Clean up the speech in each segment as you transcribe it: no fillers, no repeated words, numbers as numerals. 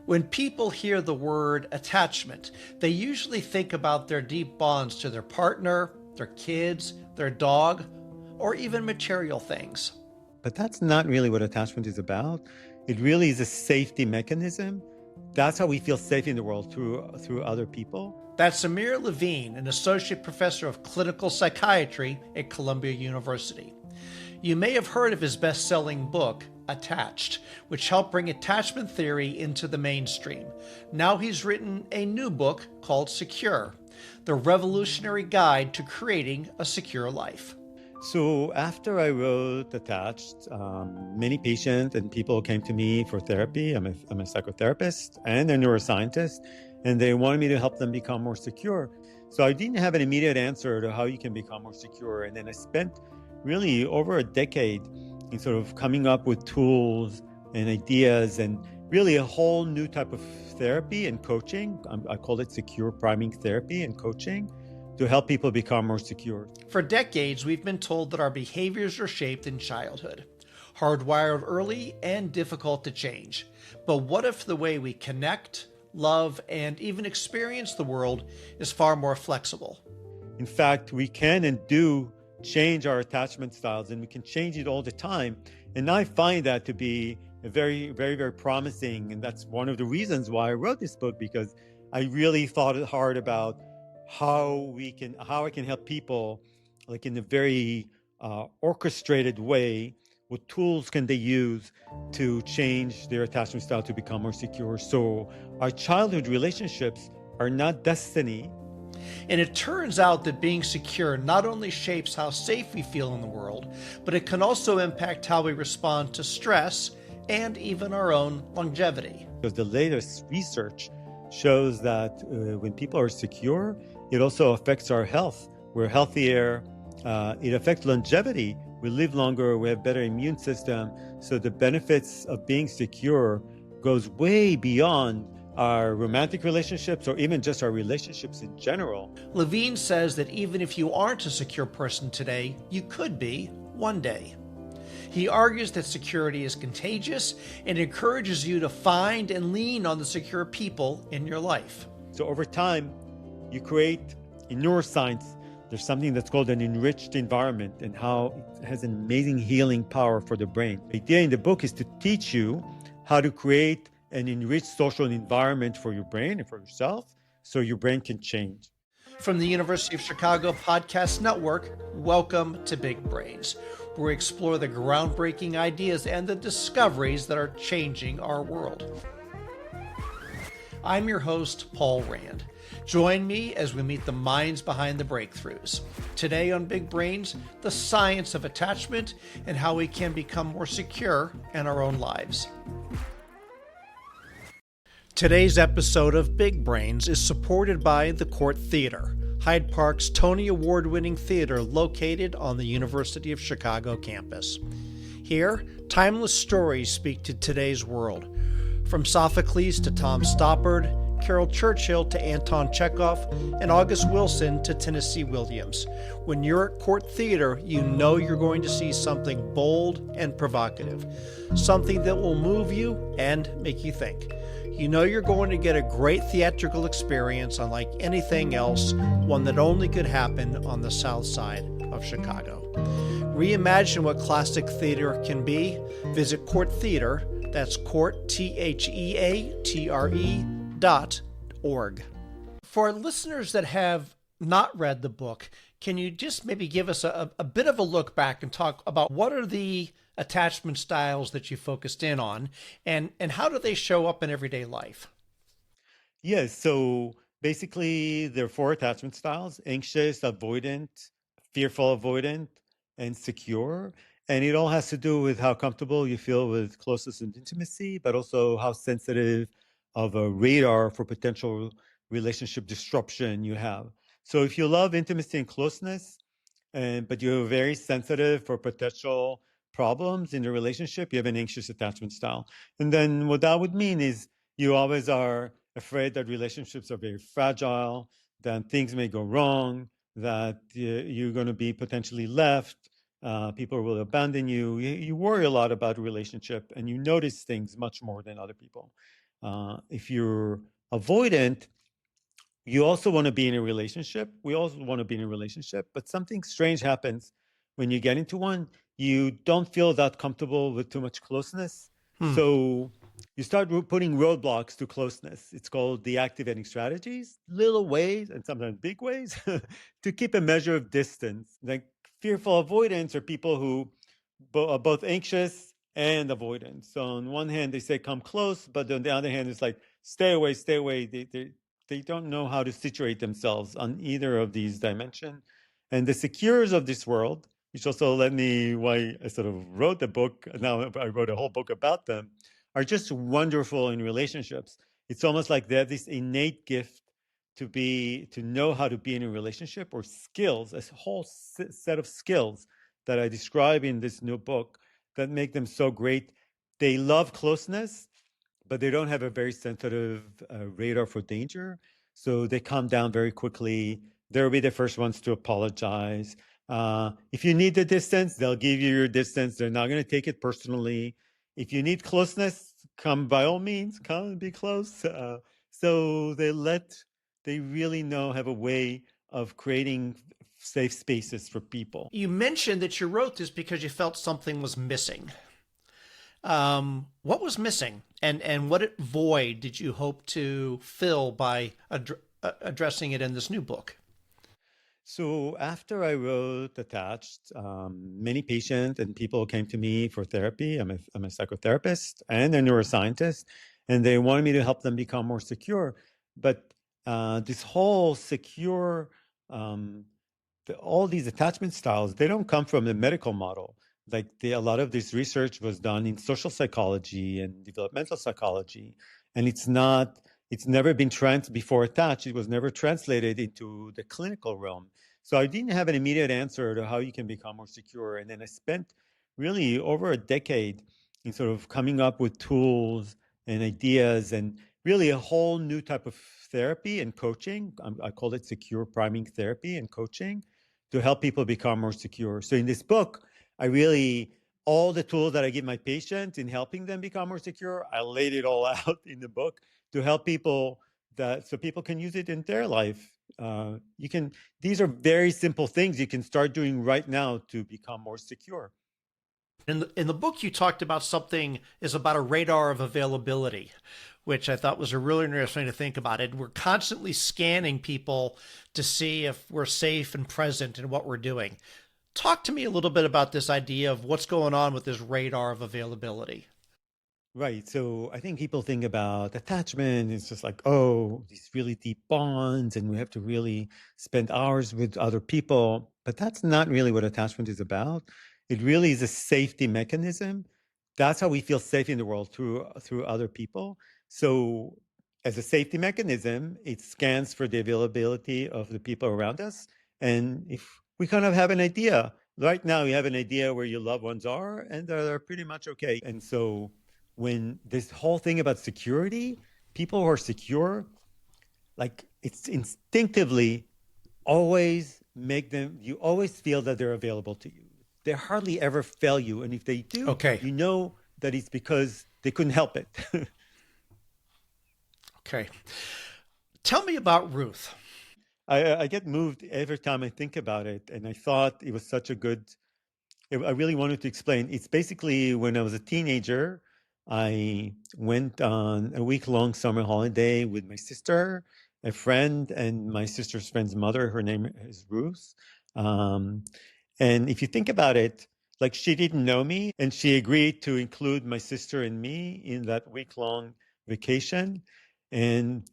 When people hear the word attachment, they usually think about their deep bonds to their partner, their kids, their dog, or even material things. But that's not really what attachment is about. It really is a safety mechanism. That's how we feel safe in the world, through other people. That's Amir Levine, an associate professor of clinical psychiatry at Columbia University. You may have heard of his best-selling book, Attached, which helped bring attachment theory into the mainstream. Now he's written a new book called Secure, the revolutionary guide to creating a secure life. So after I wrote Attached, many patients and people came to me for therapy. I'm a psychotherapist and a neuroscientist, and they wanted me to help them become more secure. So I didn't have an immediate answer to how you can become more secure. And then I spent really over a decade in sort of coming up with tools and ideas and really a whole new type of therapy and coaching. I call it secure priming therapy and coaching to help people become more secure. For decades, we've been told that our behaviors are shaped in childhood, hardwired early and difficult to change. But what if the way we connect, love, and even experience the world is far more flexible? In fact, we can and do change our attachment styles, and we can change it all the time. And I find that to be a very, very, very promising. And that's one of the reasons why I wrote this book, because I really thought hard about how I can help people, like in a very orchestrated way. What tools can they use to change their attachment style to become more secure? So our childhood relationships are not destiny. And it turns out that being secure not only shapes how safe we feel in the world, but it can also impact how we respond to stress and even our own longevity. Because the latest research shows that when people are secure, it also affects our health. We're healthier. It affects longevity. We live longer. We have better immune system. So the benefits of being secure goes way beyond our romantic relationships or even just our relationships in general. Levine says that even if you aren't a secure person today, you could be one day. He argues that security is contagious and encourages you to find and lean on the secure people in your life. So over time, you create, in neuroscience, there's something that's called an enriched environment, and how it has an amazing healing power for the brain. The idea in the book is to teach you how to create an enriched social environment for your brain and for yourself, so your brain can change. From the University of Chicago Podcast Network, welcome to Big Brains, where we explore the groundbreaking ideas and the discoveries that are changing our world. I'm your host, Paul Rand. Join me as we meet the minds behind the breakthroughs. Today on Big Brains, the science of attachment and how we can become more secure in our own lives. Today's episode of Big Brains is supported by the Court Theater, Hyde Park's Tony Award-winning theater located on the University of Chicago campus. Here, timeless stories speak to today's world. From Sophocles to Tom Stoppard, Carol Churchill to Anton Chekhov, and August Wilson to Tennessee Williams. When you're at Court Theater, you know you're going to see something bold and provocative, something that will move you and make you think. You know you're going to get a great theatrical experience unlike anything else, one that only could happen on the south side of Chicago. Reimagine what classic theater can be. Visit Court Theater, that's Court, THEATRE.org. For listeners that have not read the book, can you just maybe give us a bit of a look back and talk about what are the attachment styles that you focused in on, and how do they show up in everyday life? Yes, so basically there are 4 attachment styles: anxious, avoidant, fearful avoidant, and secure. And it all has to do with how comfortable you feel with closeness and intimacy, but also how sensitive of a radar for potential relationship disruption you have. So if you love intimacy and closeness, but you're very sensitive for potential problems in the relationship, you have an anxious attachment style. And then what that would mean is you always are afraid that relationships are very fragile, that things may go wrong, that you're going to be potentially left, people will abandon you. You worry a lot about relationship, and you notice things much more than other people. If you're avoidant, you also want to be in a relationship. We also want to be in a relationship, but something strange happens when you get into one. You don't feel that comfortable with too much closeness. Hmm. So you start putting roadblocks to closeness. It's called deactivating strategies, little ways and sometimes big ways to keep a measure of distance. Like fearful avoidance are people who are both anxious and avoidant. So on one hand, they say come close, but on the other hand, it's like stay away, stay away. They don't know how to situate themselves on either of these dimensions. And the secures of this world, which also led me why I sort of wrote the book. Now I wrote a whole book about them, are just wonderful in relationships. It's almost like they have this innate gift to know how to be in a relationship, or skills, a whole set of skills that I describe in this new book that make them so great. They love closeness, but they don't have a very sensitive radar for danger. So they calm down very quickly. They'll be the first ones to apologize. If you need the distance, they'll give you your distance. They're not going to take it personally. If you need closeness, come by all means, come and be close. So they really have a way of creating safe spaces for people. You mentioned that you wrote this because you felt something was missing. What was missing, and what void did you hope to fill by addressing it in this new book? So after I wrote Attached, many patients and people came to me for therapy. I'm a psychotherapist and a neuroscientist, and they wanted me to help them become more secure. But this whole secure, um, all these attachment styles, they don't come from the medical model. Like a lot of this research was done in social psychology and developmental psychology, and it's never been before attached. It was never translated into the clinical realm. So I didn't have an immediate answer to how you can become more secure. And then I spent really over a decade in sort of coming up with tools and ideas, and really a whole new type of therapy and coaching. I call it secure priming therapy and coaching to help people become more secure. So in this book, I really, all the tools that I give my patients in helping them become more secure, I laid it all out in the book to help people, so people can use it in their life. These are very simple things you can start doing right now to become more secure. In the book, you talked about something is about a radar of availability, which I thought was a really interesting to think about. It we're constantly scanning people to see if we're safe and present in what we're doing. Talk to me a little bit about this idea of what's going on with this radar of availability. Right. So I think people think about attachment. It's just like, oh, these really deep bonds, and we have to really spend hours with other people. But that's not really what attachment is about. It really is a safety mechanism. That's how we feel safe in the world, through other people. So as a safety mechanism, it scans for the availability of the people around us. And if we kind of have an idea, right now you have an idea where your loved ones are, and they're pretty much okay. And so when this whole thing about security, people who are secure, like it's instinctively always you always feel that they're available to you. They hardly ever fail you. And if they do, Okay. you know that it's because they couldn't help it. Okay. Tell me about Ruth. I get moved every time I think about it. And I thought it was such a good I really wanted to explain. It's basically when I was a teenager, I went on a week-long summer holiday with my sister, a friend, and my sister's friend's mother. Her name is Ruth. Um, and if you think about it, like she didn't know me, and she agreed to include my sister and me in that week-long vacation. And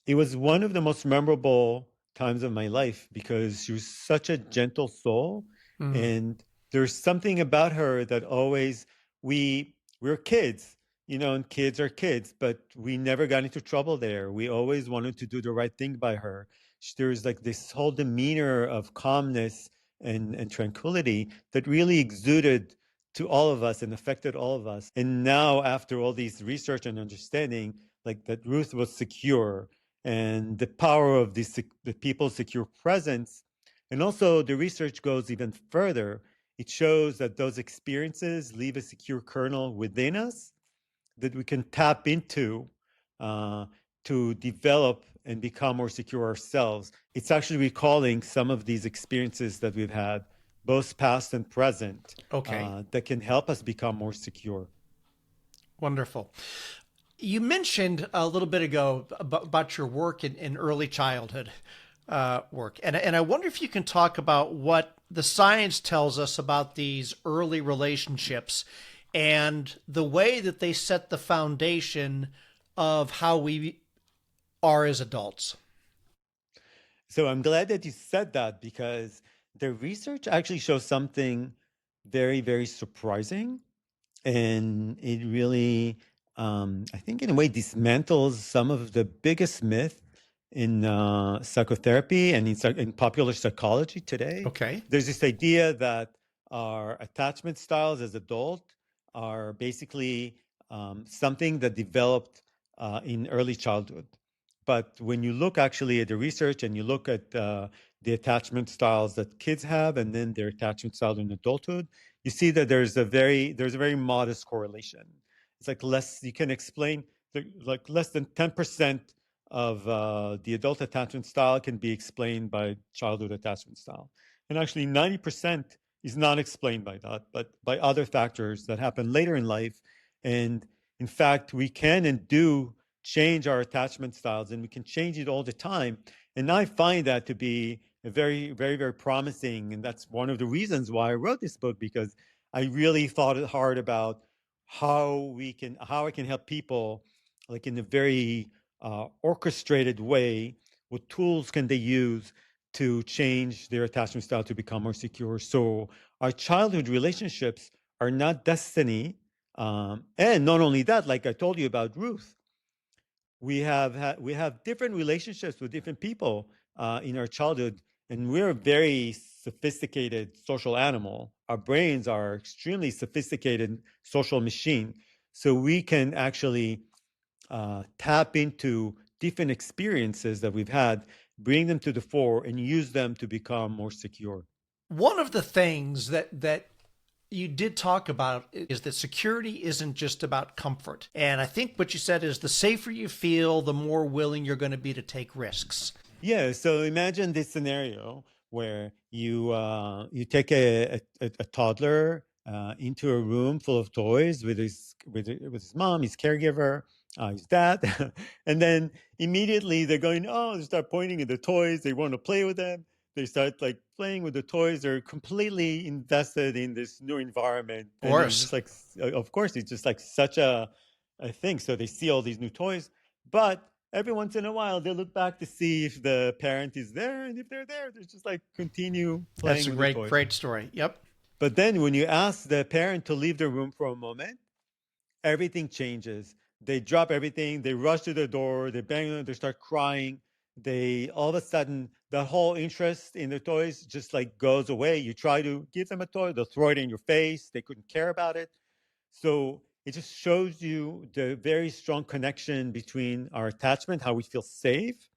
it was one of the most memorable times of my life because she was such a gentle soul, Mm. and there's something about her that always we're kids, and kids are kids, but we never got into trouble there. We always wanted to do the right thing by her. There's like this whole demeanor of calmness and tranquility that really exuded to all of us and affected all of us. And now, after all these research and understanding, like that Ruth was secure, and the power of the people's secure presence. And also the research goes even further. It shows that those experiences leave a secure kernel within us that we can tap into uh, to develop and become more secure ourselves. It's actually recalling some of these experiences that we've had, both past and present, Okay, that can help us become more secure. wonderful. You mentioned a little bit ago about your work in early childhood work, and I wonder if you can talk about what the science tells us about these early relationships and the way that they set the foundation of how we are as adults. So I'm glad that you said that because the research actually shows something very, very surprising. And it really, I think, in a way, dismantles some of the biggest myth in psychotherapy and in popular psychology today. Okay. There's this idea that our attachment styles as adult are basically something that developed in early childhood. But when you look actually at the research and you look at the attachment styles that kids have and then their attachment style in adulthood, you see that there's a very modest correlation. It's like less, you can explain, like less than 10% of the adult attachment style can be explained by childhood attachment style. And actually 90% is not explained by that, but by other factors that happen later in life. And in fact, we can and do change our attachment styles, and we can change it all the time. And I find that to be a very, very, very promising. And that's one of the reasons why I wrote this book, because I really thought hard about how I can help people, like in a very orchestrated way. What tools can they use to change their attachment style to become more secure? So our childhood relationships are not destiny. And not only that, like I told you about Ruth, we have different relationships with different people in our childhood, and we're a very sophisticated social animal. Our brains are extremely sophisticated social machine, so we can actually tap into different experiences that we've had, bring them to the fore, and use them to become more secure. One of the things that you did talk about is that security isn't just about comfort. And I think what you said is the safer you feel, the more willing you're going to be to take risks. Yeah, so imagine this scenario where you take a toddler into a room full of toys with his mom, his caregiver, his dad, and then immediately they're going, oh, they start pointing at the toys. They want to play with them. They start like playing with the toys. They're completely invested in this new environment, Of and it's course. just like, of course, it's just like such a thing. So they see all these new toys, but every once in a while they look back to see if the parent is there, and if they're there, they just like continue That's playing a with the great, toys. great story. Yep. But then when you ask the parent to leave the room for a moment, everything changes. They drop everything, they rush to the door, they bang on it, they start crying. They all of a sudden, the whole interest in the toys just like goes away. You try to give them a toy, they'll throw it in your face, they couldn't care about it. So it just shows you the very strong connection between our attachment, how we feel safe,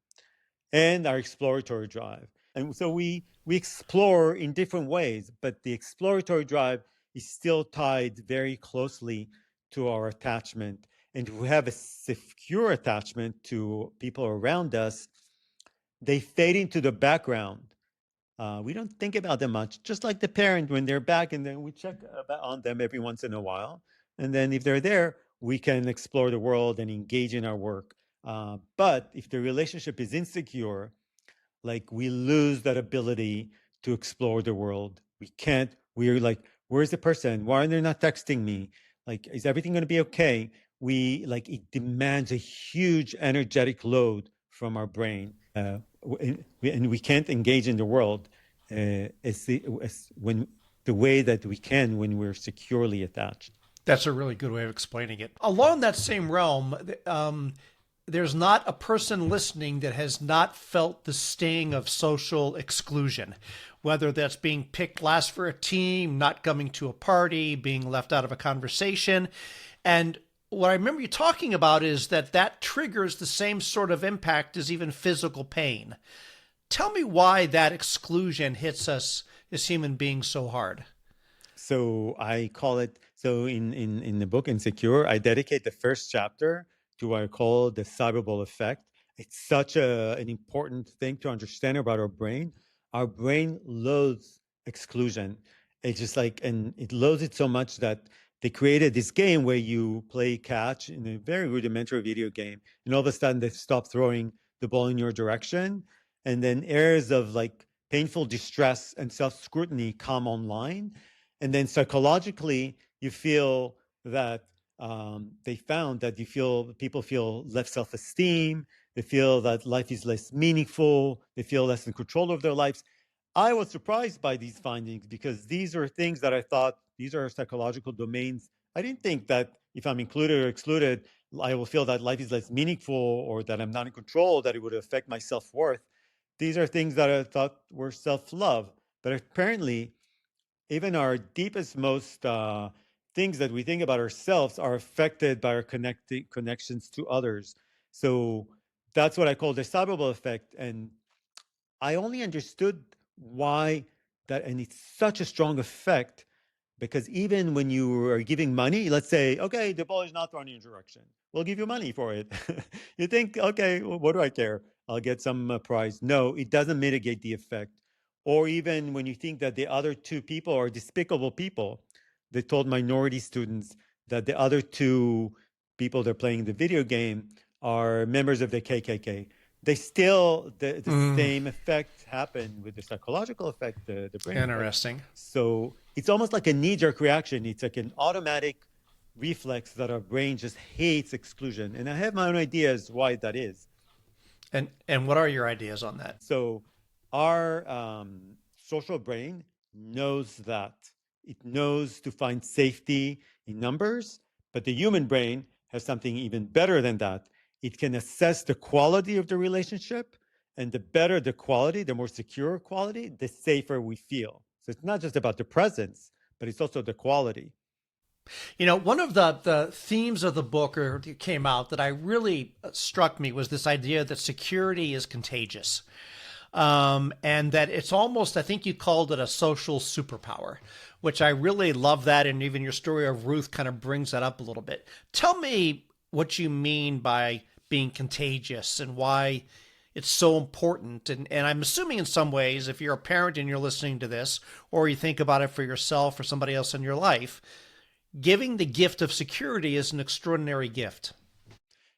and our exploratory drive. And so we explore in different ways, but the exploratory drive is still tied very closely to our attachment. And if we have a secure attachment to people around us, they fade into the background. We don't think about them much, just like the parent when they're back, and then we check on them every once in a while. And then if they're there, we can explore the world and engage in our work. But if the relationship is insecure, like we lose that ability to explore the world. We can't, we're like, where's the person? Why are they not texting me? Like, is everything going to be okay? It demands a huge energetic load from our brain. And we can't engage in the world as when the way that we can when we're securely attached. That's a really good way of explaining it. Along that same realm, there's not a person listening that has not felt the sting of social exclusion, whether that's being picked last for a team, not coming to a party, being left out of a conversation. And what I remember you talking about is that triggers the same sort of impact as even physical pain. Tell me why that exclusion hits us as human beings so hard. So I call it, so in the book Insecure, I dedicate the first chapter to what I call the cyberball effect. It's such an important thing to understand about our brain. Our brain loathes exclusion. It's just like, and it loathes it so much that they created this game where you play catch in a very rudimentary video game, and all of a sudden they stop throwing the ball in your direction, and then airs of like painful distress and self-scrutiny come online, and then psychologically you feel that they found that people feel less self-esteem, they feel that life is less meaningful, they feel less in control of their lives. I was surprised by these findings because these are things that I thought these are psychological domains. I didn't think that if I'm included or excluded, I will feel that life is less meaningful or that I'm not in control, that it would affect my self-worth. These are things that I thought were self-love. But apparently, even our deepest, most things that we think about ourselves are affected by our connections to others. So that's what I call the cyberball effect. And I only understood why that, and it's such a strong effect because even when you are giving money, let's say, okay, the ball is not thrown in your direction, we'll give you money for it. You think, okay, well, what do I care? I'll get some prize. No, it doesn't mitigate the effect. Or even when you think that the other two people are despicable people, they told minority students that the other two people they're playing the video game are members of the KKK. They still, the same effect happened with the psychological effect, the brain effect. Interesting. So it's almost like a knee-jerk reaction. It's like an automatic reflex that our brain just hates exclusion. And I have my own ideas why that is. And what are your ideas on that? So our social brain knows that. It knows to find safety in numbers, but the human brain has something even better than that. It can assess the quality of the relationship, and the better the quality, the more secure quality, the safer we feel. So it's not just about the presence, but it's also the quality. You know, one of the themes of the book or came out that I really struck me was this idea that security is contagious. And that it's almost, I think you called it a social superpower, which I really love that. And even your story of Ruth kind of brings that up a little bit. Tell me what you mean by being contagious and why it's so important. And I'm assuming in some ways, if you're a parent and you're listening to this, or you think about it for yourself or somebody else in your life, giving the gift of security is an extraordinary gift.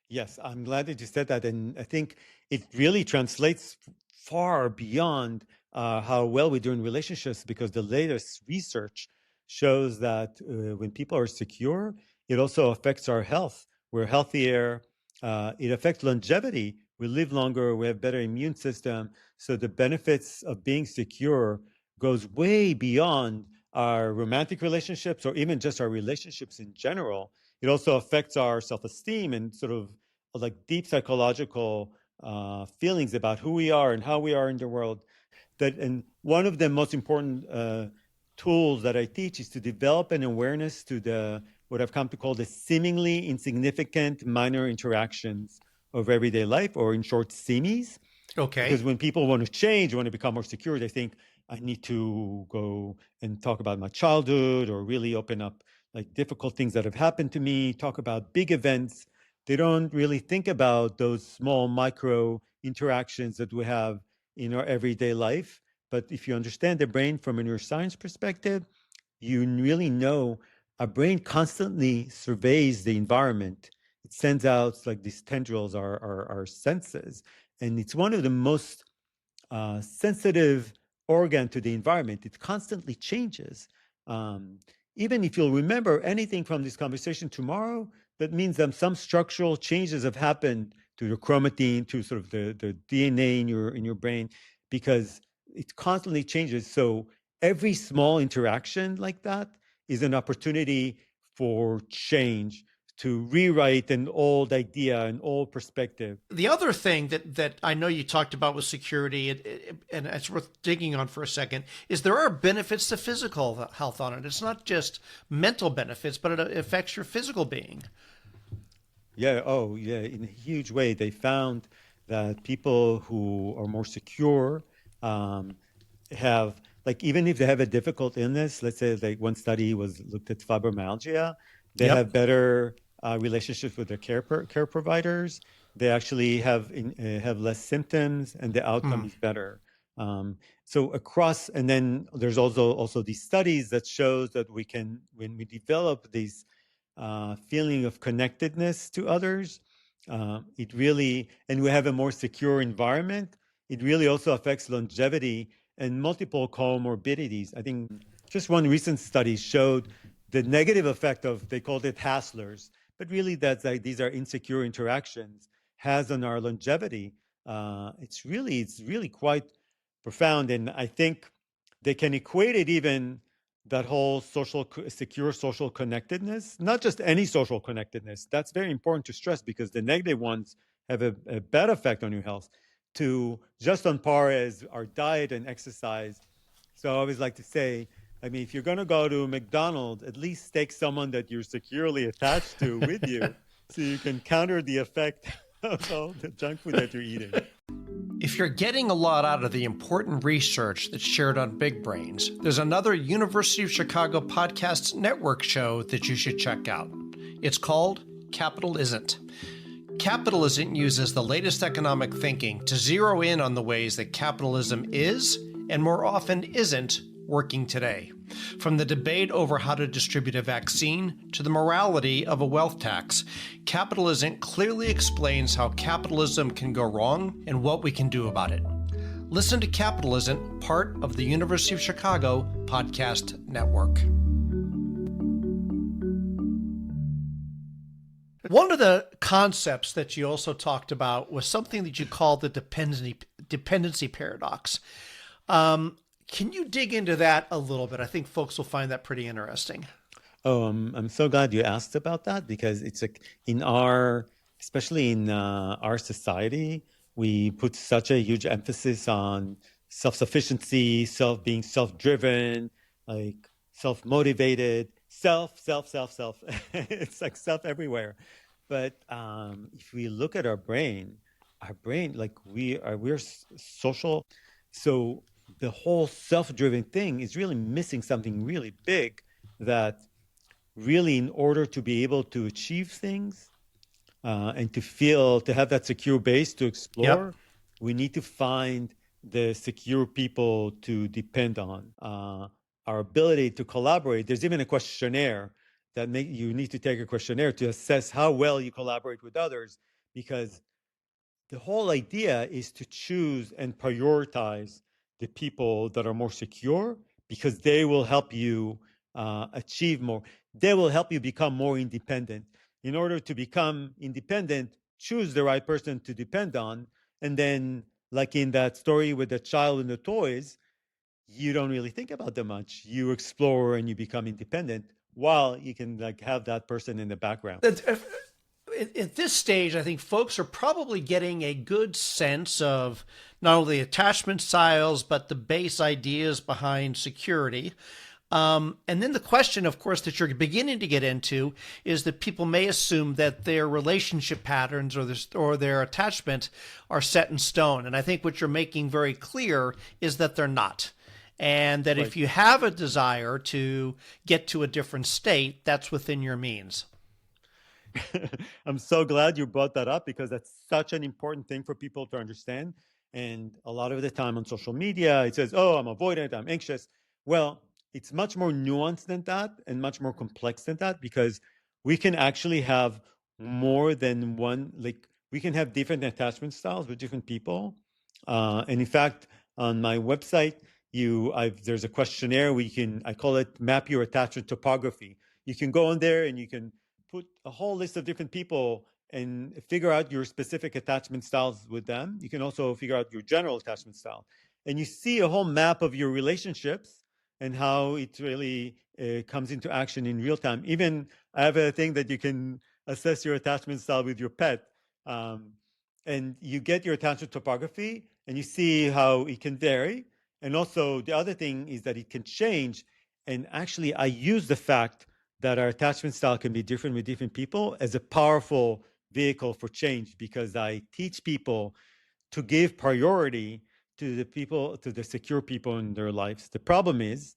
Yes, I'm glad that you said that. And I think it really translates far beyond how well we do in relationships because the latest research shows that when people are secure, it also affects our health. We're healthier. It affects longevity. We live longer. We have better immune system. So the benefits of being secure goes way beyond our romantic relationships or even just our relationships in general. It also affects our self-esteem and sort of like deep psychological feelings about who we are and how we are in the world. And one of the most important tools that I teach is to develop an awareness to the what I've come to call the seemingly insignificant minor interactions of everyday life, or in short, SIMIs. Okay. Because when people want to change, want to become more secure, they think I need to go and talk about my childhood or really open up like difficult things that have happened to me, talk about big events. They don't really think about those small micro interactions that we have in our everyday life. But if you understand the brain from a neuroscience perspective, you really know our brain constantly surveys the environment. It sends out like these tendrils, our senses. And it's one of the most sensitive organ to the environment. It constantly changes. Even if you'll remember anything from this conversation tomorrow, that means that some structural changes have happened to the chromatin, to sort of the DNA in your brain, because it constantly changes. So every small interaction like that is an opportunity for change, to rewrite an old idea, an old perspective. The other thing that I know you talked about with security, and it's worth digging on for a second, is there are benefits to physical health on it. It's not just mental benefits, but it affects your physical being. Yeah, oh, yeah, in a huge way. They found that people who are more secure have, like, even if they have a difficult illness, let's say like one study was looked at fibromyalgia, they Yep. have better relationships with their care providers. They actually have less symptoms, and the outcome is better. So across, and then there's also these studies that shows that we can, when we develop these feeling of connectedness to others, it really, and we have a more secure environment, it really also affects longevity and multiple comorbidities. I think just one recent study showed the negative effect of, they called it hasslers, but really that's like, these are insecure interactions, has on our longevity. It's really quite profound. And I think they can equate it even, that whole secure social connectedness, not just any social connectedness. That's very important to stress, because the negative ones have a bad effect on your health, to just on par as our diet and exercise. So I always like to say, I mean, if you're going to go to McDonald's, at least take someone that you're securely attached to with you, so you can counter the effect of all the junk food that you're eating. If you're getting a lot out of the important research that's shared on Big Brains, there's another University of Chicago Podcasts Network show that you should check out. It's called Capital Isn't. Capital Isn't uses the latest economic thinking to zero in on the ways that capitalism is, and more often isn't, working today. From the debate over how to distribute a vaccine to the morality of a wealth tax, Capital Isn't clearly explains how capitalism can go wrong and what we can do about it. Listen to Capital Isn't, part of the University of Chicago Podcast Network. One of the concepts that you also talked about was something that you called the dependency paradox. Can you dig into that a little bit? I think folks will find that pretty interesting. Oh, I'm so glad you asked about that, because it's like especially in our society, we put such a huge emphasis on self-sufficiency, being self-driven, like self-motivated, self. It's like self everywhere. But if we look at our brain, like we're social. So the whole self-driven thing is really missing something really big, that really, in order to be able to achieve things and to have that secure base to explore, we need to find the secure people to depend on. Our ability to collaborate, there's even a questionnaire that you need to take a questionnaire to assess how well you collaborate with others, because the whole idea is to choose and prioritize the people that are more secure, because they will help you achieve more. They will help you become more independent. In order to become independent, choose the right person to depend on. And then, like in that story with the child and the toys, you don't really think about them much. You explore and you become independent, while you can like have that person in the background. At this stage, I think folks are probably getting a good sense of not only attachment styles, but the base ideas behind security. And then the question, of course, that you're beginning to get into is that people may assume that their relationship patterns or their attachment are set in stone. And I think what you're making very clear is that they're not. And that if you have a desire to get to a different state, that's within your means. I'm so glad you brought that up, because that's such an important thing for people to understand. And a lot of the time on social media, it says, oh, I'm avoidant, I'm anxious. Well, it's much more nuanced than that, and much more complex than that, because we can actually have more than one, like we can have different attachment styles with different people. And in fact, on my website, there's a questionnaire I call it Map Your Attachment Topography. You can go on there and you can put a whole list of different people and figure out your specific attachment styles with them. You can also figure out your general attachment style. And you see a whole map of your relationships and how it really comes into action in real time. Even I have a thing that you can assess your attachment style with your pet. And you get your attachment topography and you see how it can vary. And also the other thing is that it can change. And actually, I use the fact that our attachment style can be different with different people as a powerful vehicle for change, because I teach people to give priority to the secure people in their lives. The problem is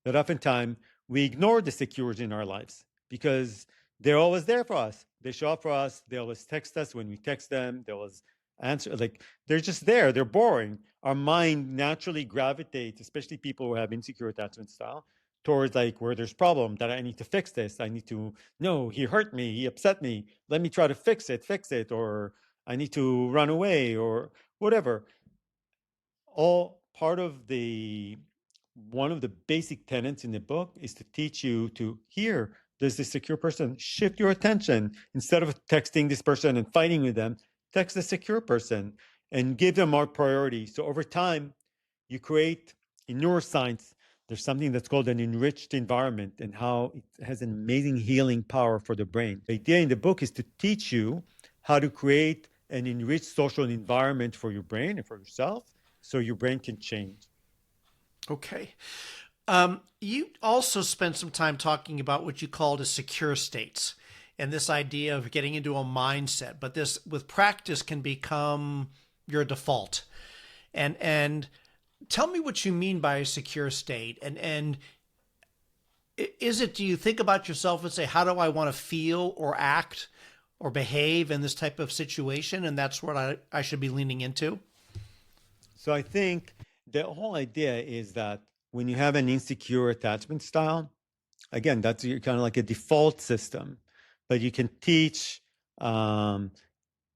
that oftentimes we ignore the secures in our lives, because they're always there for us. They show up for us. They always text us when we text them. They always answer. Like, they're just there. They're boring. Our mind naturally gravitates, especially people who have insecure attachment style, towards like where there's problem that I need to fix this. I need to, no, he hurt me. He upset me. Let me try to fix it. Or I need to run away or whatever. All part of the one of the basic tenets in the book is to teach you to here there's this secure person, shift your attention. Instead of texting this person and fighting with them, text the secure person and give them more priority. So over time you create, in neuroscience, there's something that's called an enriched environment, and how it has an amazing healing power for the brain. The idea in the book is to teach you how to create an enriched social environment for your brain and for yourself, so your brain can change. Okay. You also spent some time talking about what you called as secure states and this idea of getting into a mindset, but this with practice can become your default. And tell me what you mean by a secure state. And is it, do you think about yourself and say, how do I want to feel or act or behave in this type of situation? And that's what I should be leaning into? So I think the whole idea is that when you have an insecure attachment style, again, that's kind of like a default system, but you can teach and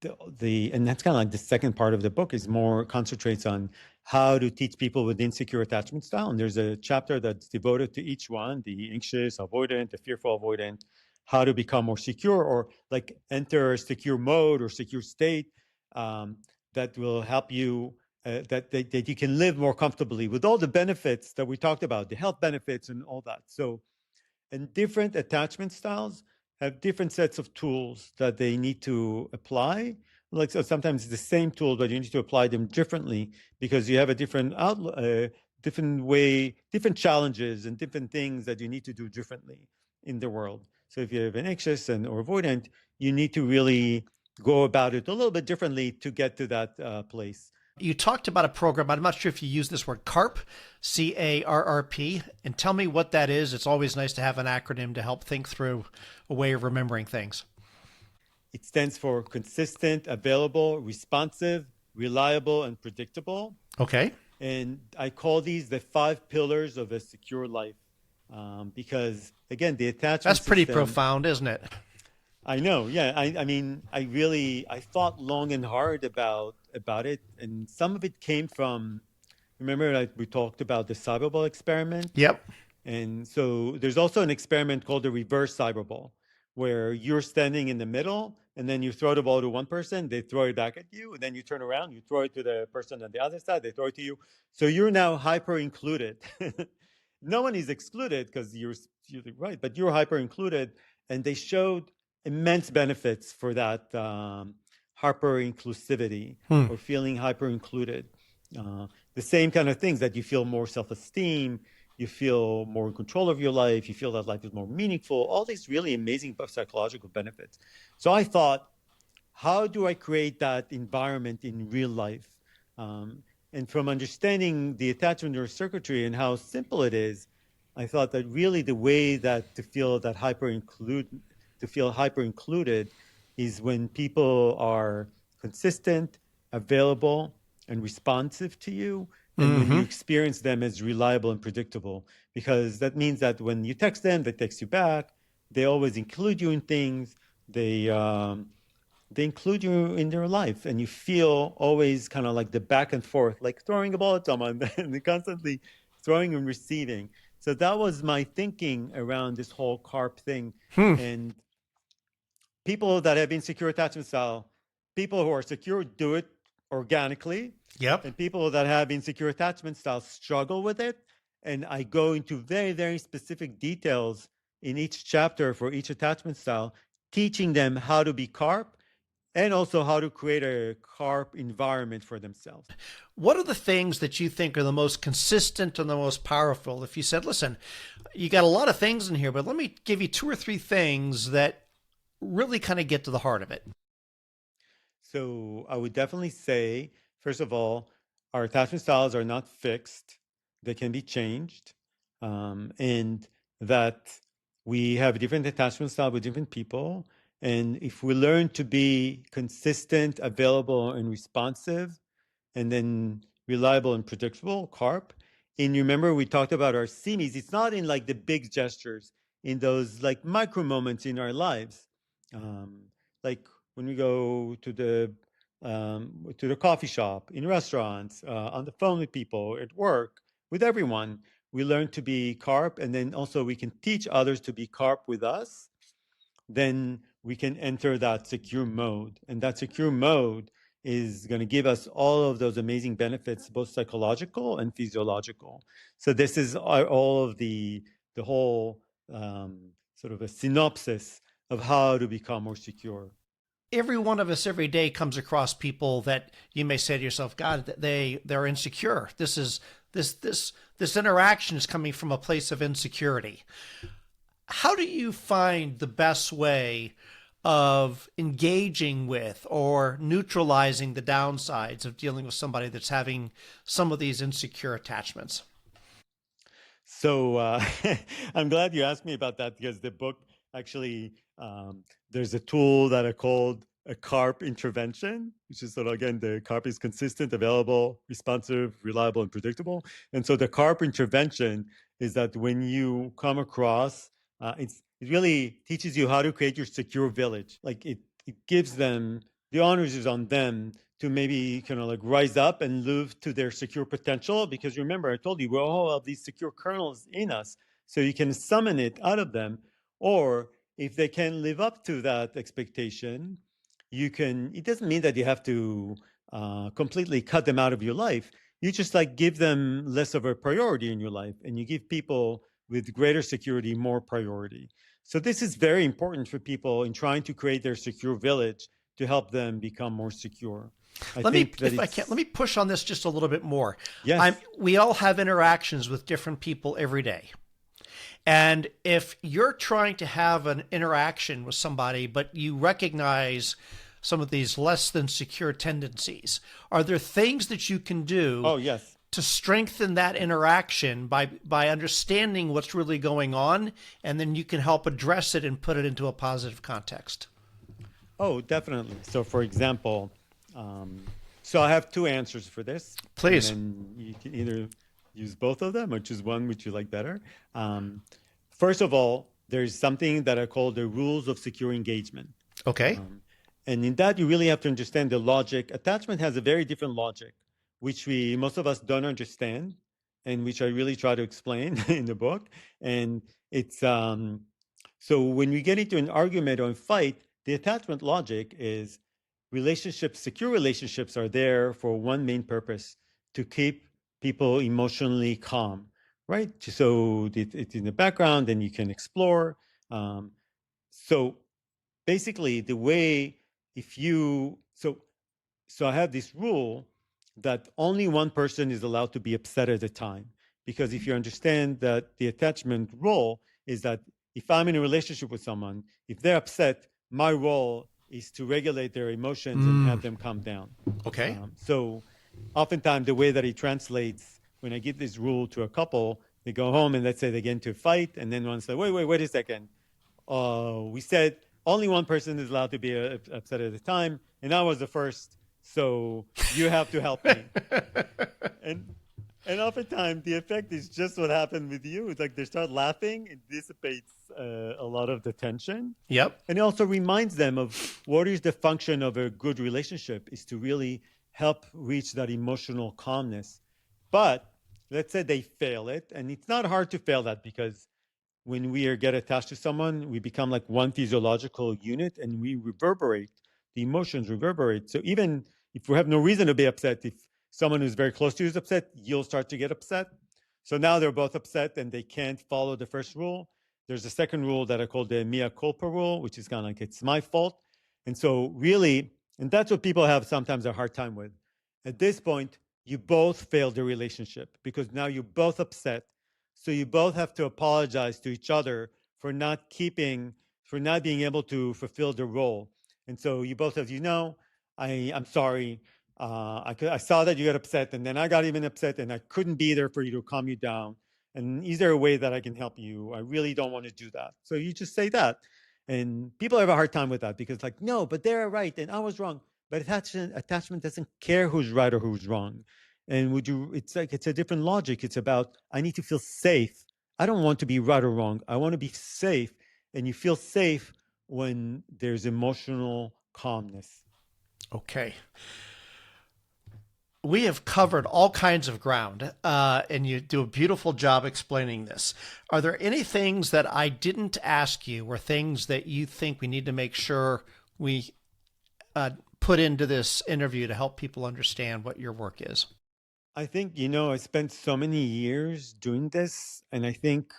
that's kind of like the second part of the book is more concentrates on how to teach people with insecure attachment style. And there's a chapter that's devoted to each one, the anxious, avoidant, the fearful avoidant, how to become more secure or like enter a secure mode or secure state that will help you that you can live more comfortably with all the benefits that we talked about, the health benefits and all that. So, and different attachment styles have different sets of tools that they need to apply. Like, so sometimes it's the same tool, but you need to apply them differently because you have a different outlook, different way, different challenges and different things that you need to do differently in the world. So if you have an anxious or avoidant, you need to really go about it a little bit differently to get to that place. You talked about a program. I'm not sure if you use this word, carp, CARRP, and tell me what that is. It's always nice to have an acronym to help think through a way of remembering things. It stands for consistent, available, responsive, reliable, and predictable. Okay. And I call these the 5 pillars of a secure life because, again, the attachment That's pretty system, profound, isn't it? I know. Yeah. I mean, I thought long and hard about it. And some of it came from, remember, like we talked about the cyberball experiment? Yep. And so there's also an experiment called the reverse cyberball, where you're standing in the middle and then you throw the ball to one person, they throw it back at you, and then you turn around, you throw it to the person on the other side, they throw it to you. So you're now hyper included. No one is excluded because you're right, but you're hyper included. And they showed immense benefits for that hyper inclusivity or feeling hyper included. The same kind of things that you feel more self-esteem, you feel more in control of your life, you feel that life is more meaningful, all these really amazing psychological benefits. So I thought, how do I create that environment in real life? And from understanding the attachment neurocircuitry and how simple it is, I thought that really the way that to feel hyper included is when people are consistent, available, and responsive to you, and when you experience them as reliable and predictable. Because that means that when you text them, they text you back. They always include you in things. They include you in their life, and you feel always kind of like the back and forth, like throwing a ball at someone and constantly throwing and receiving. So that was my thinking around this whole carp thing. And people that have insecure attachment style, people who are secure do it organically. Yep. And people that have insecure attachment style struggle with it. And I go into very, very specific details in each chapter for each attachment style, teaching them how to be carp and also how to create a carp environment for themselves. What are the things that you think are the most consistent and the most powerful? If you said, listen, you got a lot of things in here, but let me give you 2 or 3 things that really kind of get to the heart of it. So I would definitely say, first of all, our attachment styles are not fixed. They can be changed. And that We have different attachment style with different people. And if we learn to be consistent, available, and responsive, and then reliable and predictable, carp. And you remember we talked about our semies. It's not in like the big gestures, in those like micro moments in our lives. Um, like when we go to the coffee shop, in restaurants, on the phone with people, at work, with everyone, we learn to be carp, and then also we can teach others to be carp with us. Then we can enter that secure mode. And that secure mode is going to give us all of those amazing benefits, both psychological and physiological. So this is all of the whole sort of a synopsis of how to become more secure. Every one of us every day comes across people that you may say to yourself, God, they're insecure. This interaction is coming from a place of insecurity. How do you find the best way of engaging with or neutralizing the downsides of dealing with somebody that's having some of these insecure attachments? So I'm glad you asked me about that, because the book actually, there's a tool that I called a carp intervention, which is sort of, again, the carp is consistent, available, responsive, reliable, and predictable. And so the carp intervention is that when you come across, it really teaches you how to create your secure village. Like it gives them, the honors is on them to maybe kind of like rise up and live to their secure potential. Because remember, I told you, we all have these secure kernels in us, so you can summon it out of them. Or if they can live up to that expectation, you can, it doesn't mean that you have to completely cut them out of your life. You just like give them less of a priority in your life, and you give people with greater security more priority. So this is very important for people in trying to create their secure village, to help them become more secure. I Let me, think that if I can, let me push on this just a little bit more. yes. We all have interactions with different people every day. And if you're trying to have an interaction with somebody, but you recognize some of these less than secure tendencies, are there things that you can do Oh, yes. to strengthen that interaction by understanding what's really going on, and then you can help address it and put it into a positive context? Oh, definitely. So, for example, so I have two answers for this. Please. And then you can either use both of them or choose one which you like better. First of all, there's something that I call the rules of secure engagement. Okay. And in that, you really have to understand the logic. Attachment has a very different logic, which most of us don't understand, and which I really try to explain in the book. And it's so when we get into an argument or a fight, the attachment logic is relationships, secure relationships are there for one main purpose: to keep people emotionally calm, right? So it's in the background and you can explore. So basically the way, if you, so I have this rule that only one person is allowed to be upset at a time. Because if you understand that the attachment role is that if I'm in a relationship with someone, if they're upset, my role is to regulate their emotions and have them calm down. Okay. So oftentimes the way that it translates, when I give this rule to a couple, they go home and let's say they get into a fight, and then one says, wait a second. We said only one person is allowed to be upset at a time, and I was the first, so you have to help me. and and oftentimes the effect is just what happened with you. It's like they start laughing, it dissipates a lot of the tension. Yep. And it also reminds them of what is the function of a good relationship, is to really help reach that emotional calmness. But let's say they fail it, and it's not hard to fail that, because when we get attached to someone, we become like one physiological unit, and we reverberate. The emotions reverberate. So even if we have no reason to be upset, if someone who's very close to you is upset, you'll start to get upset. So now they're both upset and they can't follow the first rule. There's a second rule that I call the mea culpa rule, which is kind of like, it's my fault. And so really, and that's what people have sometimes a hard time with. At this point, you both failed the relationship, because now you're both upset. So you both have to apologize to each other for not being able to fulfill the role. And so you both have, I'm sorry. I saw that you got upset, and then I got even upset, and I couldn't be there for you to calm you down. And is there a way that I can help you? I really don't want to do that. So you just say that. And people have a hard time with that because like, no, but they're right and I was wrong. But attachment doesn't care who's right or who's wrong. And it's a different logic. It's about, I need to feel safe. I don't want to be right or wrong. I want to be safe. And you feel safe when there's emotional calmness. Okay. We have covered all kinds of ground, and you do a beautiful job explaining this. Are there any things that I didn't ask you or things that you think we need to make sure we put into this interview to help people understand what your work is? I think, I spent so many years doing this, and I think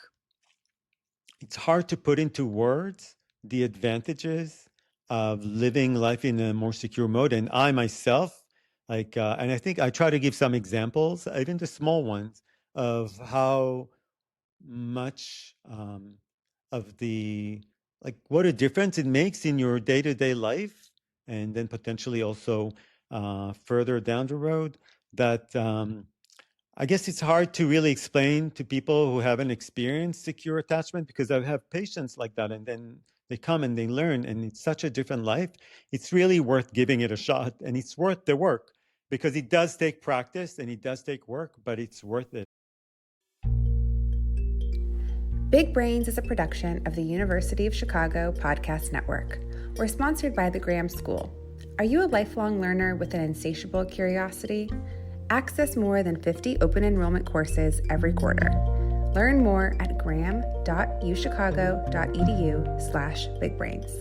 it's hard to put into words the advantages of living life in a more secure mode. And I myself, and I think I try to give some examples, even the small ones, of how much of what a difference it makes in your day-to-day life, and then potentially also further down the road that I guess it's hard to really explain to people who haven't experienced secure attachment, because I have patients like that, and then they come and they learn, and it's such a different life. It's really worth giving it a shot, and it's worth the work, because it does take practice and it does take work, but it's worth it. Big Brains is a production of the University of Chicago Podcast Network. We're sponsored by the Graham School. Are you a lifelong learner with an insatiable curiosity? Access more than 50 open enrollment courses every quarter. Learn more at graham.uchicago.edu/bigbrains.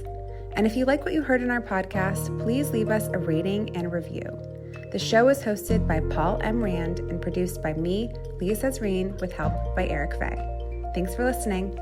And if you like what you heard in our podcast, please leave us a rating and review. The show is hosted by Paul M. Rand and produced by me, Leah Cesarine, with help by Eric Fay. Thanks for listening.